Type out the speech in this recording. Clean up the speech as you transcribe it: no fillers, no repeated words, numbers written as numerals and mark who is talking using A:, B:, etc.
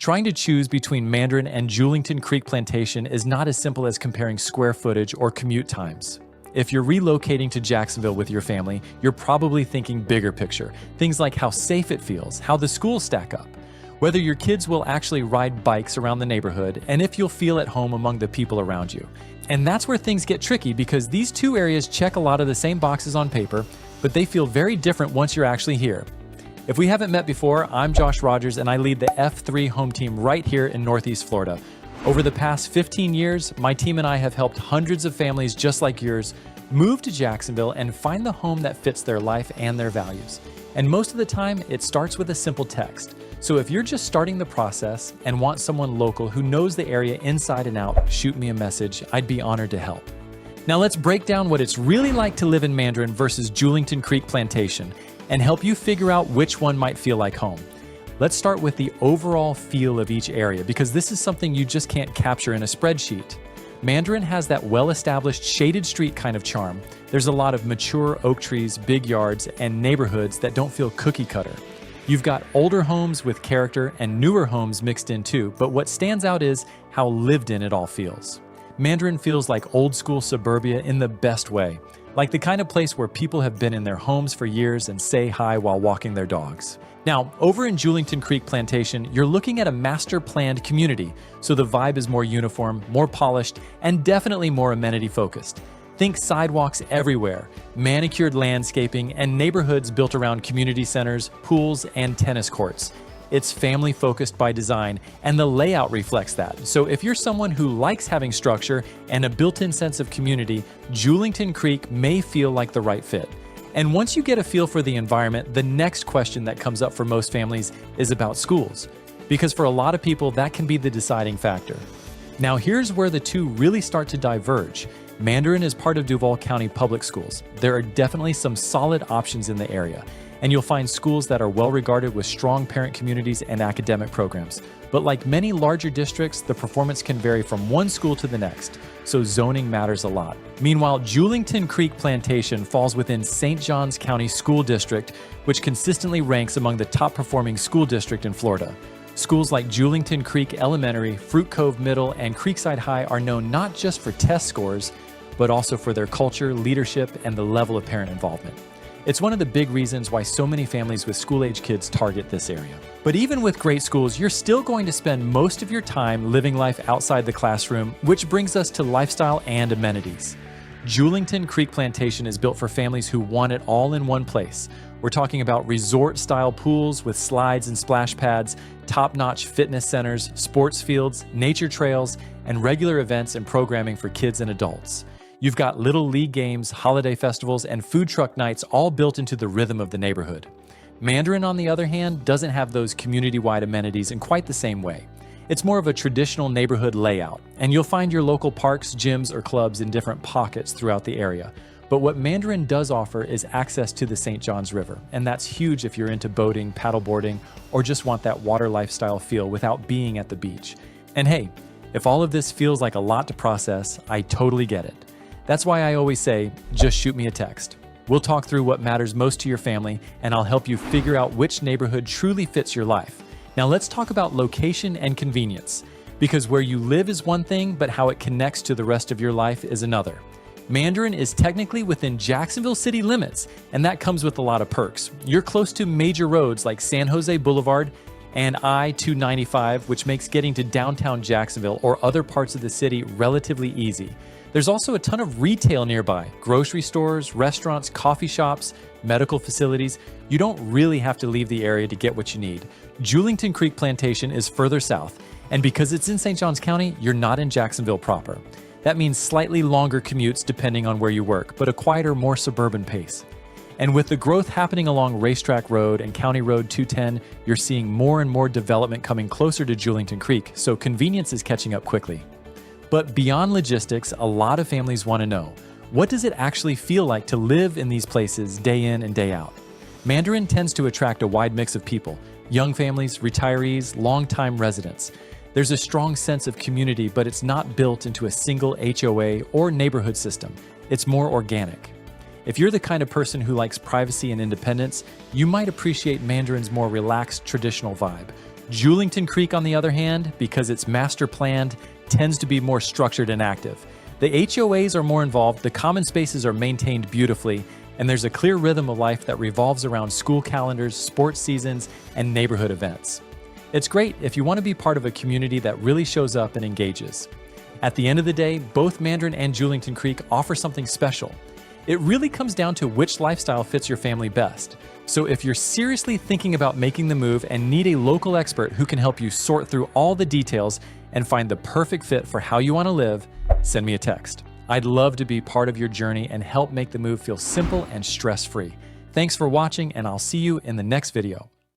A: Trying to choose between Mandarin and Julington Creek Plantation is not as simple as comparing square footage or commute times. If you're relocating to Jacksonville with your family, you're probably thinking bigger picture. Things like how safe it feels, how the schools stack up, whether your kids will actually ride bikes around the neighborhood, and if you'll feel at home among the people around you. And that's where things get tricky because these two areas check a lot of the same boxes on paper, but they feel very different once you're actually here. If we haven't met before, I'm Josh Rogers and I lead the F3 home team right here in Northeast Florida. Over the past 15 years, my team and I have helped hundreds of families just like yours move to Jacksonville and find the home that fits their life and their values. And most of the time, it starts with a simple text. So if you're just starting the process and want someone local who knows the area inside and out, shoot me a message. I'd be honored to help. Now let's break down what it's really like to live in Mandarin versus Julington Creek Plantation and help you figure out which one might feel like home. Let's start with the overall feel of each area because this is something you just can't capture in a spreadsheet. Mandarin has that well-established shaded street kind of charm. There's a lot of mature oak trees, big yards, and neighborhoods that don't feel cookie cutter. You've got older homes with character and newer homes mixed in too, but what stands out is how lived in it all feels. Mandarin feels like old school suburbia in the best way, like the kind of place where people have been in their homes for years and say hi while walking their dogs. Now, over in Julington Creek Plantation, you're looking at a master planned community, so the vibe is more uniform, more polished, and definitely more amenity focused. Think sidewalks everywhere, manicured landscaping, and neighborhoods built around community centers, pools, and tennis courts. It's family focused by design, and the layout reflects that. So if you're someone who likes having structure and a built-in sense of community, Julington Creek may feel like the right fit. And once you get a feel for the environment, the next question that comes up for most families is about schools. Because for a lot of people, that can be the deciding factor. Now here's where the two really start to diverge. Mandarin is part of Duval County Public Schools. There are definitely some solid options in the area, and you'll find schools that are well regarded with strong parent communities and academic programs. But like many larger districts, the performance can vary from one school to the next, so zoning matters a lot. Meanwhile, Julington Creek Plantation falls within St. Johns County School District, which consistently ranks among the top performing school district in Florida. Schools like Julington Creek Elementary, Fruit Cove Middle, and Creekside High are known not just for test scores, but also for their culture, leadership, and the level of parent involvement. It's one of the big reasons why so many families with school-age kids target this area. But even with great schools, you're still going to spend most of your time living life outside the classroom, which brings us to lifestyle and amenities. Julington Creek Plantation is built for families who want it all in one place. We're talking about resort-style pools with slides and splash pads, top-notch fitness centers, sports fields, nature trails, and regular events and programming for kids and adults. You've got little league games, holiday festivals, and food truck nights all built into the rhythm of the neighborhood. Mandarin, on the other hand, doesn't have those community-wide amenities in quite the same way. It's more of a traditional neighborhood layout, and you'll find your local parks, gyms, or clubs in different pockets throughout the area. But what Mandarin does offer is access to the St. Johns River, and that's huge if you're into boating, paddleboarding, or just want that water lifestyle feel without being at the beach. And hey, if all of this feels like a lot to process, I totally get it. That's why I always say, just shoot me a text. We'll talk through what matters most to your family, and I'll help you figure out which neighborhood truly fits your life. Now let's talk about location and convenience, because where you live is one thing, but how it connects to the rest of your life is another. Mandarin is technically within Jacksonville city limits, and that comes with a lot of perks. You're close to major roads like San Jose Boulevard and I-295, which makes getting to downtown Jacksonville or other parts of the city relatively easy. There's also a ton of retail nearby, grocery stores, restaurants, coffee shops, medical facilities. You don't really have to leave the area to get what you need. Julington Creek Plantation is further south, and because it's in St. Johns County, you're not in Jacksonville proper. That means slightly longer commutes depending on where you work, but a quieter, more suburban pace. And with the growth happening along Racetrack Road and County Road 210, you're seeing more and more development coming closer to Julington Creek, so convenience is catching up quickly. But beyond logistics, a lot of families want to know, what does it actually feel like to live in these places day in and day out? Mandarin tends to attract a wide mix of people, young families, retirees, longtime residents. There's a strong sense of community, but it's not built into a single HOA or neighborhood system. It's more organic. If you're the kind of person who likes privacy and independence, you might appreciate Mandarin's more relaxed, traditional vibe. Julington Creek, on the other hand, because it's master planned, tends to be more structured and active. The HOAs are more involved, the common spaces are maintained beautifully, and there's a clear rhythm of life that revolves around school calendars, sports seasons, and neighborhood events. It's great if you want to be part of a community that really shows up and engages. At the end of the day, both Mandarin and Julington Creek offer something special. It really comes down to which lifestyle fits your family best. So if you're seriously thinking about making the move and need a local expert who can help you sort through all the details and find the perfect fit for how you want to live, send me a text. I'd love to be part of your journey and help make the move feel simple and stress-free. Thanks for watching, and I'll see you in the next video.